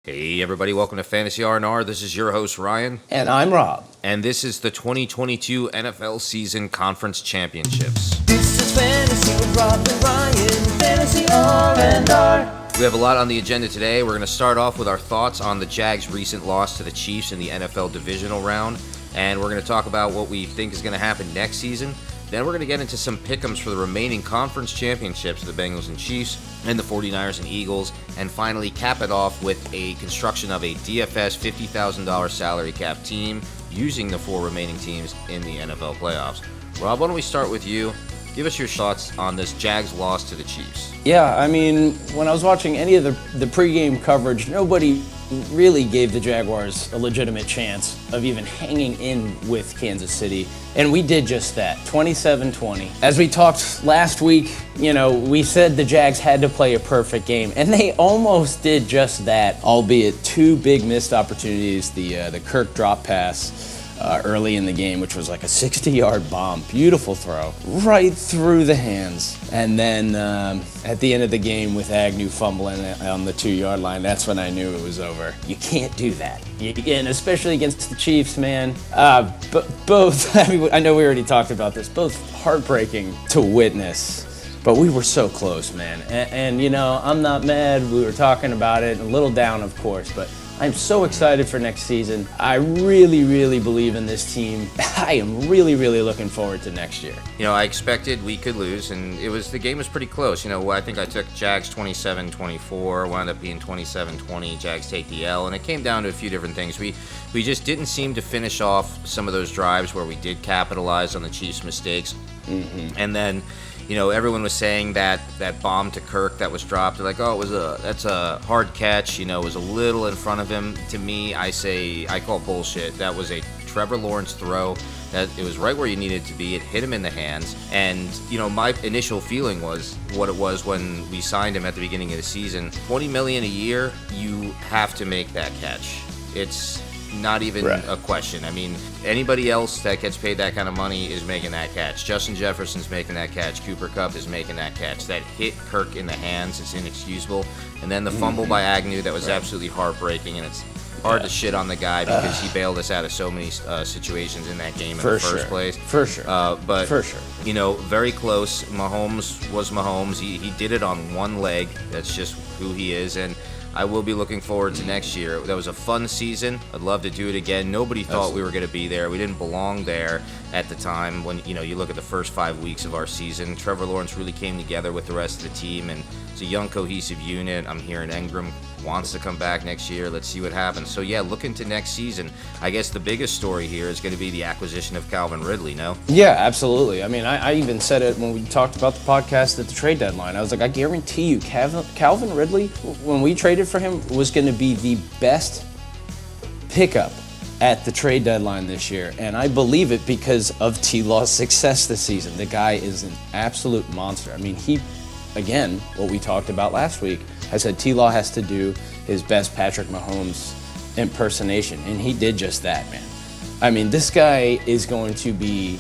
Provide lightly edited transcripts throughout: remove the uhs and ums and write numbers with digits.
Hey everybody, welcome to Fantasy R&R. This is your host Ryan. And I'm Rob. And this is the 2022 NFL Season Conference Championships. This is Fantasy with Rob and Ryan, Fantasy R&R. We have a lot on the agenda today. We're going to start off with our thoughts on the Jags' recent loss to the Chiefs in the NFL Divisional Round. And we're going to talk about what we think is going to happen next season. Then we're going to get into some pick'ems for the remaining conference championships, the Bengals and Chiefs, and the 49ers and Eagles, and finally cap it off with a construction of a DFS $50,000 salary cap team using the four remaining teams in the NFL playoffs. Rob, why don't we start with you? Give us your thoughts on this Jags loss to the Chiefs. Yeah, I mean, when I was watching any of the pregame coverage, nobody really gave the Jaguars a legitimate chance of even hanging in with Kansas City. And we did just that, 27-20. As we talked last week, we said the Jags had to play a perfect game, and they almost did just that, albeit two big missed opportunities, the Kirk drop pass early in the game, which was like a 60-yard bomb, beautiful throw, right through the hands. And then at the end of the game with Agnew fumbling on the 2-yard line, that's when I knew it was over. You can't do that. And especially against the Chiefs, man. Both, I know we already talked about this, both heartbreaking to witness. But we were so close, man. And I'm not mad. We were talking about it, a little down, of course, but I'm so excited for next season. I really, really believe in this team. I am really, really looking forward to next year. I expected we could lose, and the game was pretty close. I think I took Jags 27-24, wound up being 27-20. Jags take the L, and it came down to a few different things. We just didn't seem to finish off some of those drives where we did capitalize on the Chiefs' mistakes. Mm-hmm. And then everyone was saying that bomb to Kirk that was dropped. They're like, oh, that's a hard catch. It was a little in front of him. To me, I call bullshit. That was a Trevor Lawrence throw. That it was right where you needed to be. It hit him in the hands. And my initial feeling was what it was when we signed him at the beginning of the season. $20 million a year, you have to make that catch. It's not even a question. I mean, anybody else that gets paid that kind of money is making that catch. Justin Jefferson's making that catch. Cooper Kupp is making that catch. That hit Kirk in the hands is inexcusable. And then the fumble by Agnew, that was absolutely heartbreaking. And it's hard to shit on the guy because he bailed us out of so many situations in that game in the first place. For sure. But, for sure. Very close. Mahomes was Mahomes. He did it on one leg. That's just who he is. And I will be looking forward to next year. That was a fun season. I'd love to do it again. Nobody thought we were going to be there. We didn't belong there at the time. When you look at the first 5 weeks of our season, Trevor Lawrence really came together with the rest of the team, and it's a young, cohesive unit. I'm hearing Ingram wants to come back next year. Let's see what happens. So yeah, look into next season. I guess the biggest story here is going to be the acquisition of Calvin Ridley. No? Yeah, absolutely. I mean, I even said it when we talked about the podcast at the trade deadline. I was like, I guarantee you, Calvin Ridley, when we traded for him, was going to be the best pickup at the trade deadline this year. And I believe it because of T-Law's success this season. The guy is an absolute monster. I mean, again, what we talked about last week, I said T-Law has to do his best Patrick Mahomes impersonation, and he did just that, man. I mean, this guy is going to be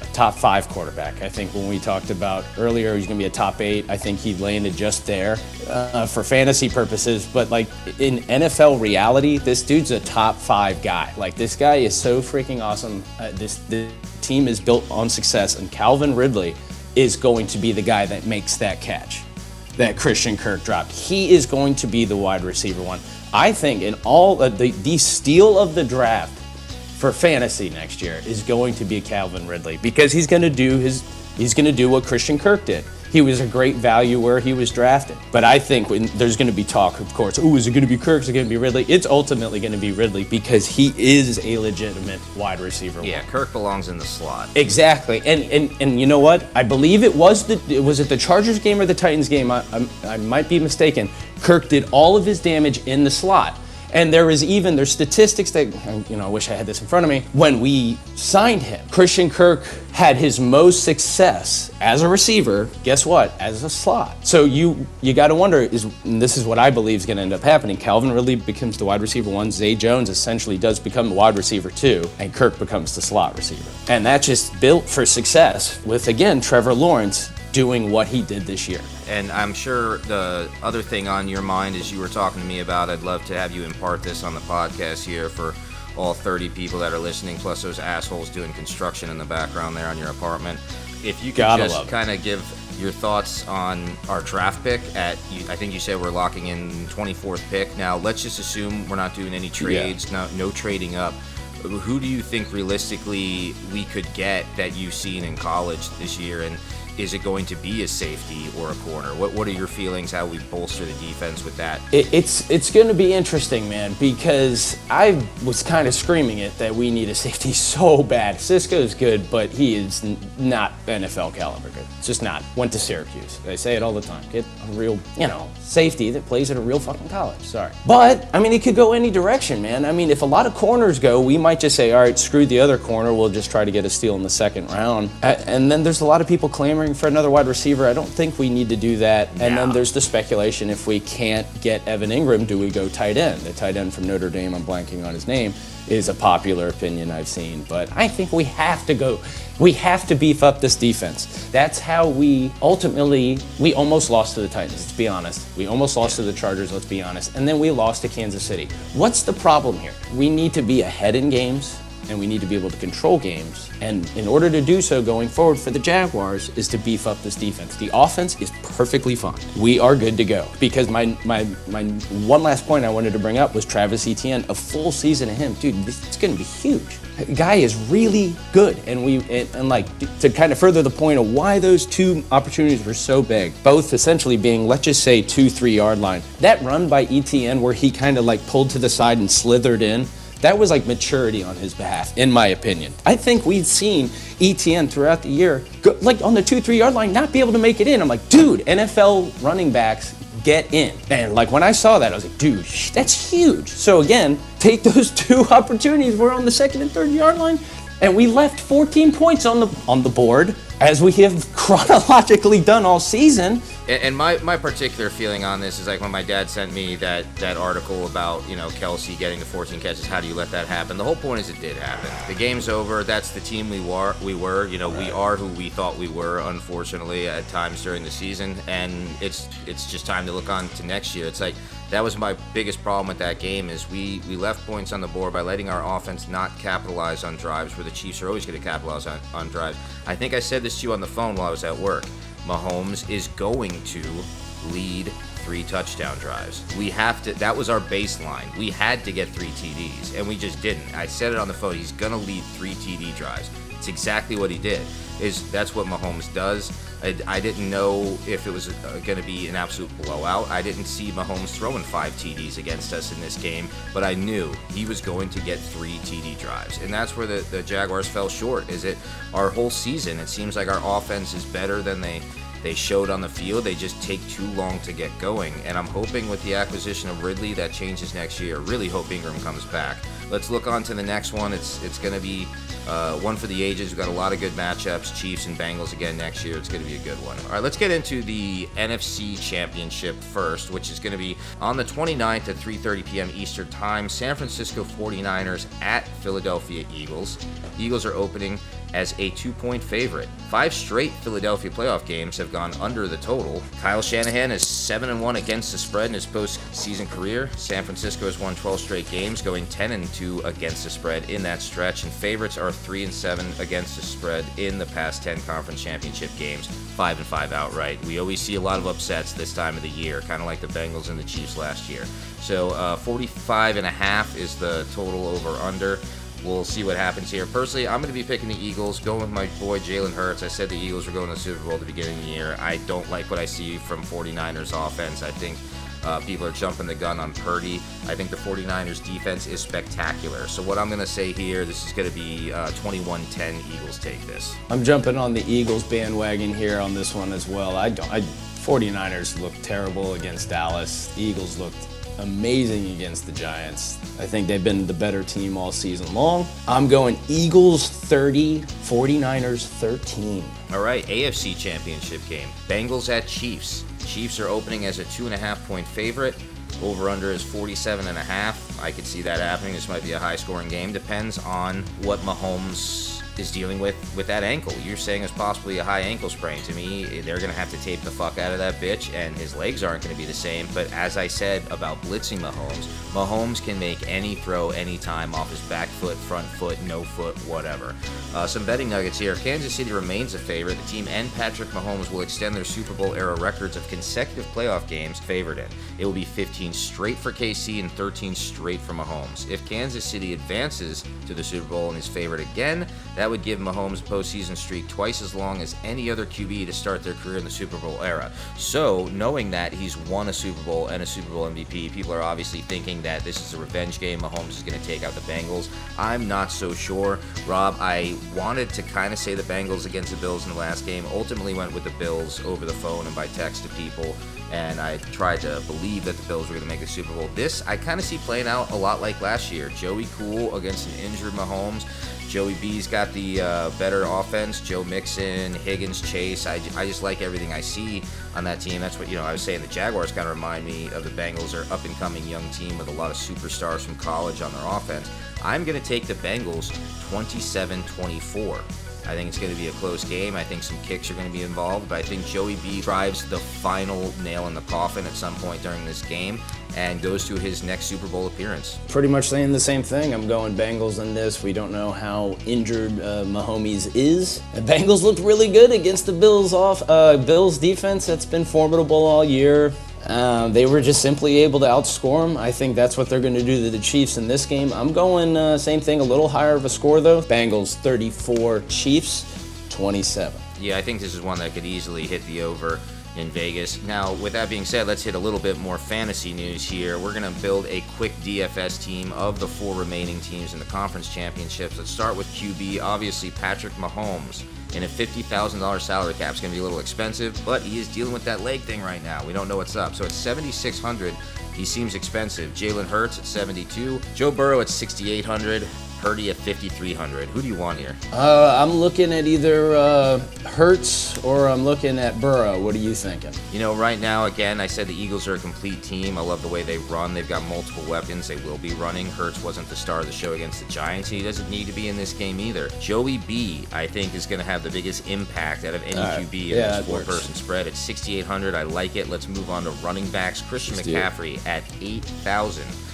a top 5 quarterback. I think when we talked about earlier, he's going to be a top 8. I think he landed just there for fantasy purposes, but like in NFL reality, this dude's a top 5 guy. Like, this guy is so freaking awesome. The team is built on success, and Calvin Ridley is going to be the guy that makes that catch that Christian Kirk dropped. He is going to be the wide receiver one. I think in all of the steal of the draft for fantasy next year is going to be Calvin Ridley, because he's going to do what Christian Kirk did. He was a great value where he was drafted. But I think there's going to be talk, of course, is it going to be Kirk? Is it going to be Ridley? It's ultimately going to be Ridley because he is a legitimate wide receiver. Yeah, Kirk belongs in the slot. Exactly. And you know what? I believe it was the Chargers game or the Titans game? I might be mistaken. Kirk did all of his damage in the slot. And there's statistics that, I wish I had this in front of me. When we signed him, Christian Kirk had his most success as a receiver, guess what? As a slot. So you got to wonder, and this is what I believe is going to end up happening. Calvin Ridley becomes the wide receiver 1. Zay Jones essentially does become the wide receiver 2, and Kirk becomes the slot receiver. And that's just built for success with, again, Trevor Lawrence doing what he did this year. And I'm sure the other thing on your mind as you were talking to me about, I'd love to have you impart this on the podcast here for all 30 people that are listening, plus those assholes doing construction in the background there on your apartment. If you could just kind of give your thoughts on our draft pick I think you said we're locking in 24th pick. Now, let's just assume we're not doing any trades, no trading up. Who do you think realistically we could get that you've seen in college this year? And is it going to be a safety or a corner? What are your feelings, how we bolster the defense with that? It's going to be interesting, man, because I was kind of screaming it that we need a safety so bad. Cisco's good, but he is not NFL caliber good. It's just not. Went to Syracuse. They say it all the time. Get a real, safety that plays at a real fucking college. Sorry. But, I mean, it could go any direction, man. I mean, if a lot of corners go, we might just say, all right, screw the other corner. We'll just try to get a steal in the second round. And then there's a lot of people clamoring for another wide receiver. I don't think we need to do that. And then there's the speculation, if we can't get Evan Ingram, do we go tight end? The tight end from Notre Dame, I'm blanking on his name, is a popular opinion I've seen. But I think we have to beef up this defense. That's how we almost lost to the Titans, let's be honest. We almost lost to the Chargers, let's be honest. And then we lost to Kansas City. What's the problem here? We need to be ahead in games, and we need to be able to control games. And in order to do so going forward for the Jaguars is to beef up this defense. The offense is perfectly fine. We are good to go. Because my one last point I wanted to bring up was Travis Etienne. A full season of him, dude, it's going to be huge. The guy is really good. And to kind of further the point of why those two opportunities were so big, both essentially being, let's just say, 2-3 yard line. That run by Etienne where he kind of pulled to the side and slithered in, that was maturity on his behalf, in my opinion. I think we've seen Etienne throughout the year, go, on the 2-3 yard line, not be able to make it in. I'm like, dude, NFL running backs get in. And when I saw that, I was like, dude, that's huge. So again, take those two opportunities. We're on the second and third yard line, and we left 14 points on the board, as we have chronologically done all season. And my particular feeling on this is when my dad sent me that article about, Kelsey getting the 14 catches, how do you let that happen? The whole point is it did happen. The game's over. That's the team we were. We are who we thought we were, unfortunately, at times during the season. And it's just time to look on to next year. It's that was my biggest problem with that game is we left points on the board by letting our offense not capitalize on drives where the Chiefs are always going to capitalize on drives. I think I said this to you on the phone while I was at work. Mahomes is going to lead 3 touchdown drives. We have to. That was our baseline. We had to get 3 TDs, and we just didn't. I said it on the phone. He's going to lead 3 TD drives. It's exactly what he did. That's what Mahomes does. I didn't know if it was going to be an absolute blowout. I didn't see Mahomes throwing 5 TDs against us in this game, but I knew he was going to get 3 TD drives. And that's where the Jaguars fell short, is it our whole season. It seems like our offense is better than they showed on the field. They just take too long to get going. And I'm hoping with the acquisition of Ridley that changes next year. Really hope Ingram comes back. Let's look on to the next one. It's going to be one for the ages. We've got a lot of good matchups. Chiefs and Bengals again next year. It's going to be a good one. All right, let's get into the NFC Championship first, which is going to be on the 29th at 3:30 p.m. Eastern Time. San Francisco 49ers at Philadelphia Eagles. The Eagles are opening as a 2-point favorite. 5 straight Philadelphia playoff games have gone under the total. Kyle Shanahan is 7-1 against the spread in his postseason career. San Francisco has won 12 straight games, going 10-2 against the spread in that stretch, and favorites are 3-7 against the spread in the past 10 conference championship games, 5-5 outright. We always see a lot of upsets this time of the year, kind of like the Bengals and the Chiefs last year. So 45.5 is the total over-under. We'll see what happens here. Personally, I'm going to be picking the Eagles, going with my boy Jalen Hurts. I said the Eagles were going to the Super Bowl at the beginning of the year. I don't like what I see from 49ers offense. I think people are jumping the gun on Purdy. I think the 49ers defense is spectacular. So what I'm going to say here, this is going to be 21-10 Eagles take this. I'm jumping on the Eagles bandwagon here on this one as well. 49ers looked terrible against Dallas. The Eagles looked amazing against the Giants. I think they've been the better team all season long. I'm going Eagles 30, 49ers 13. All right, AFC Championship game. Bengals at Chiefs. Chiefs are opening as a 2.5-point favorite. Over-under is 47.5. I could see that happening. This might be a high-scoring game. Depends on what Mahomes is dealing with that ankle. You're saying it's possibly a high ankle sprain. To me, they're going to have to tape the fuck out of that bitch, and his legs aren't going to be the same. But as I said about blitzing Mahomes can make any throw anytime off his back foot, front foot, no foot, whatever. Some betting nuggets here. Kansas City remains a favorite. The team and Patrick Mahomes will extend their Super Bowl era records of consecutive playoff games favored in. It will be 15 straight for KC and 13 straight for Mahomes. If Kansas City advances to the Super Bowl and is favored again, that would give Mahomes a postseason streak twice as long as any other QB to start their career in the Super Bowl era. So, knowing that he's won a Super Bowl and a Super Bowl MVP, people are obviously thinking that this is a revenge game. Mahomes is going to take out the Bengals. I'm not so sure. Rob, I wanted to kind of say the Bengals against the Bills in the last game. Ultimately went with the Bills over the phone and by text to people, and I tried to believe that the Bills were going to make the Super Bowl. This, I kind of see playing out a lot like last year. Joey Cool against an injured Mahomes. Joey B's got the better offense. Joe Mixon, Higgins, Chase. I just like everything I see on that team. That's what, I was saying the Jaguars kind of remind me of the Bengals. They're up-and-coming young team with a lot of superstars from college on their offense. I'm going to take the Bengals 27-24. I think it's going to be a close game. I think some kicks are going to be involved, but I think Joey B drives the final nail in the coffin at some point during this game and goes to his next Super Bowl appearance. Pretty much saying the same thing. I'm going Bengals in this. We don't know how injured Mahomes is. The Bengals looked really good against the Bills defense that's been formidable all year. They were just simply able to outscore them. I think that's what they're going to do to the Chiefs in this game. I'm going same thing, a little higher of a score though. Bengals 34, Chiefs 27. Yeah, I think this is one that could easily hit the over in Vegas. Now, with that being said, let's hit a little bit more fantasy news here. We're going to build a quick DFS team of the 4 remaining teams in the conference championships. Let's start with QB. Obviously, Patrick Mahomes in a $50,000 salary cap is going to be a little expensive, but he is dealing with that leg thing right now. We don't know what's up. So at $7,600, he seems expensive. Jalen Hurts at $72,000. Joe Burrow at $6,800. Purdy at $5,300. Who do you want here? I'm looking at either Hurts or I'm looking at Burrow. What are you thinking? Right now, again, I said the Eagles are a complete team. I love the way they run. They've got multiple weapons. They will be running. Hurts wasn't the star of the show against the Giants. He doesn't need to be in this game either. Joey B, I think, is going to have the biggest impact out of any QB in this 4-person spread. At $6,800, I like it. Let's move on to running backs. Christian McCaffrey at $8,000.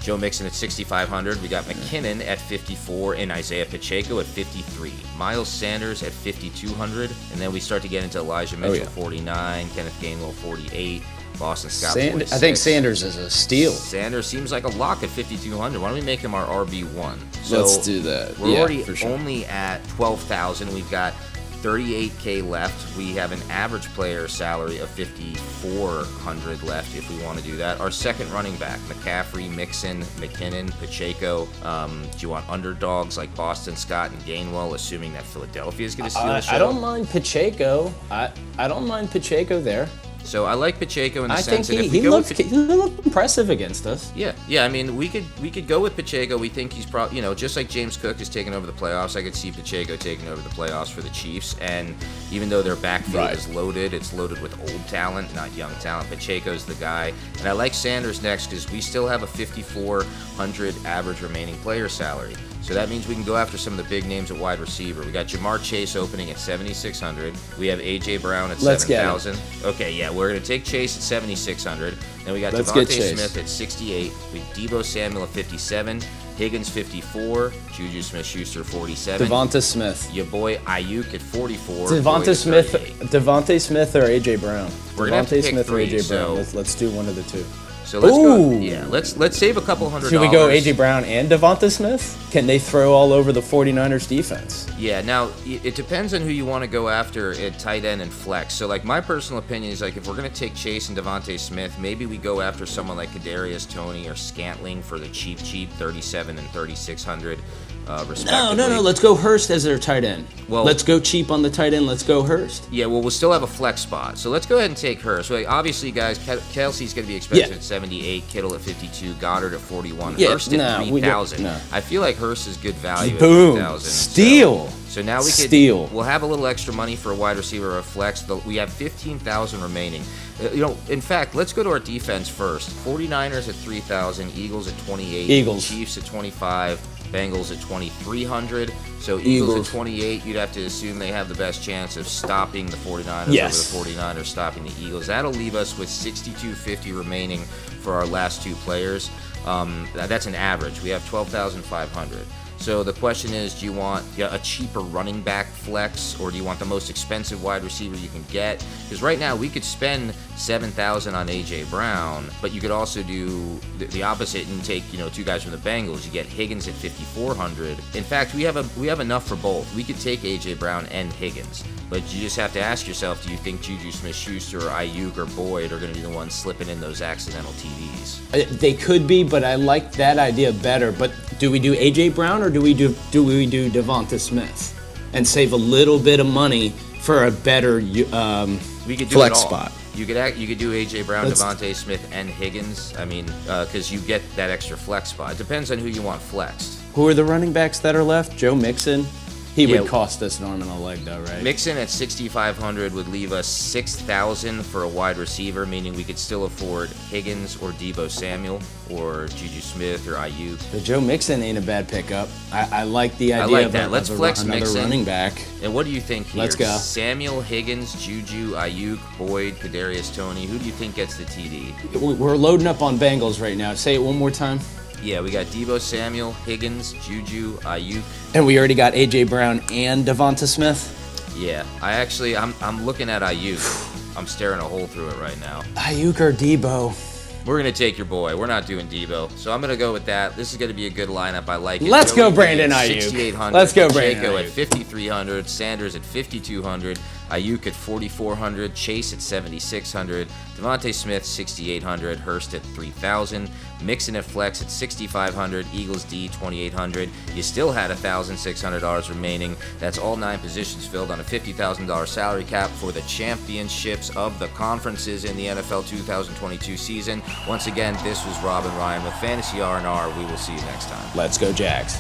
Joe Mixon at $6,500. We got McKinnon at $54,000 and Isaiah Pacheco at $53,000. Miles Sanders at $5,200, and then we start to get into Elijah Mitchell $49,000, Kenneth Gainwell $48,000, Boston Scott $46,000. I think Sanders is a steal. Sanders seems like a lock at $5,200. Why don't we make him our RB1? So let's do that. We're already only at $12,000. We've got $38K left. We have an average player salary of $5,400 left if we want to do that. Our second running back, McCaffrey, Mixon, McKinnon, Pacheco. Do you want underdogs like Boston Scott and Gainwell, assuming that Philadelphia is going to steal the show? I don't mind Pacheco. I don't mind Pacheco there. So I like Pacheco in the I sense think that if we he go looked impressive against us. Yeah. I mean, we could go with Pacheco. We think he's probably, just like James Cook is taking over the playoffs. I could see Pacheco taking over the playoffs for the Chiefs. And even though their backfield is loaded, it's loaded with old talent, not young talent. Pacheco's the guy. And I like Sanders next because we still have a $5,400 average remaining player salary. So that means we can go after some of the big names at wide receiver. We got Jamar Chase opening at $7,600. We have A.J. Brown at $7,000. Okay, yeah, we're going to take Chase at $7,600. Then we got Devontae Smith at $68,000. We have Deebo Samuel at $57,000. Higgins $54,000. Juju Smith-Schuster $47,000. Devonta Smith. Your boy Ayuk at $44,000. Devonta Smith or A.J. Brown? We're going to have to pick Smith three, or A.J. Brown. Let's do one of the two. So let's go. Yeah, let's save a couple $100. Should we go A.J. Brown and Devonta Smith? Can they throw all over the 49ers defense? Yeah, now it depends on who you want to go after at tight end and flex. So like my personal opinion is like if we're going to take Chase and Devontae Smith, maybe we go after someone like Kadarius Toney or Scantling for the cheap $37,000 and $3,600 respectively. No. Let's go Hurst as their tight end. Well, let's go cheap on the tight end. Let's go Hurst. Yeah, well, we'll still have a flex spot. So let's go ahead and take Hurst. So obviously, guys, Kelsey's going to be expensive at $78,000, Kittle at $52,000, Goddard at $41,000, Hurst at $3,000. I feel like Hurst is good value at $3,000. Steal. So now we could we'll have a little extra money for a wide receiver or a flex. We have $15,000 remaining. In fact, let's go to our defense first. 49ers at $3,000, Eagles at $28,000, Eagles. Chiefs at $25,000. Bengals at 2,300. So Eagles Eagles. at 28, you'd have to assume they have the best chance of stopping the 49ers Yes. over the 49ers stopping the Eagles. That'll leave us with 6,250 remaining for our last two players. That's an average. We have 12,500. So the question is, do you want a cheaper running back flex, or do you want the most expensive wide receiver you can get? Because right now we could spend $7,000 on A.J. Brown, but you could also do the opposite and take two guys from the Bengals. You get Higgins at 5,400. In fact, we have enough for both. We could take A.J. Brown and Higgins, but you just have to ask yourself: do you think Juju Smith-Schuster or Ayuk or Boyd are going to be the ones slipping in those accidental TDs? They could be, but I like that idea better. But do we do A.J. Brown or do we do Devonta Smith and save a little bit of money for a better We could do flex it all. spot? You could do A.J. Brown, Devontae Smith, and Higgins. I mean, because you get that extra flex spot. It depends on who you want flexed. Who are the running backs that are left? Joe Mixon. He Yeah. would cost us an arm and a leg, though, right? Mixon at 6,500 would leave us 6,000 for a wide receiver, meaning we could still afford Higgins or Deebo Samuel or Juju Smith or Ayuk. But Joe Mixon ain't a bad pickup. I like the idea like of that. Let's flex another Mixon. running back. And what do you think here? Let's go. Samuel, Higgins, Juju, Ayuk, Boyd, Kadarius Toney. Who do you think gets the TD? We're loading up on Bengals right now. Say it one more time. Yeah, we got Deebo Samuel, Higgins, Juju, Ayuk. And we already got A.J. Brown and Devonta Smith. Yeah, I'm looking at Ayuk. I'm staring a hole through it right now. Ayuk or Debo? We're gonna take your boy. We're not doing Deebo, so I'm gonna go with that. This is gonna be a good lineup. I like it. Let's go Joey Brandon at Ayuk. 6,800. Let's go Brandon Pacheco Ayuk. at 5,300. Sanders at 5,200. Ayuk at 4,400. Chase at 7,600. Devontae Smith 6,800. Hurst at 3,000. Mixon at flex at 6,500. Eagles D 2,800. You still had $1,600 remaining. That's all 9 positions filled on a $50,000 salary cap for the championships of the conferences in the NFL 2022 season. Once again, this was Rob and Ryan with Fantasy R&R. We will see you next time. Let's go Jags.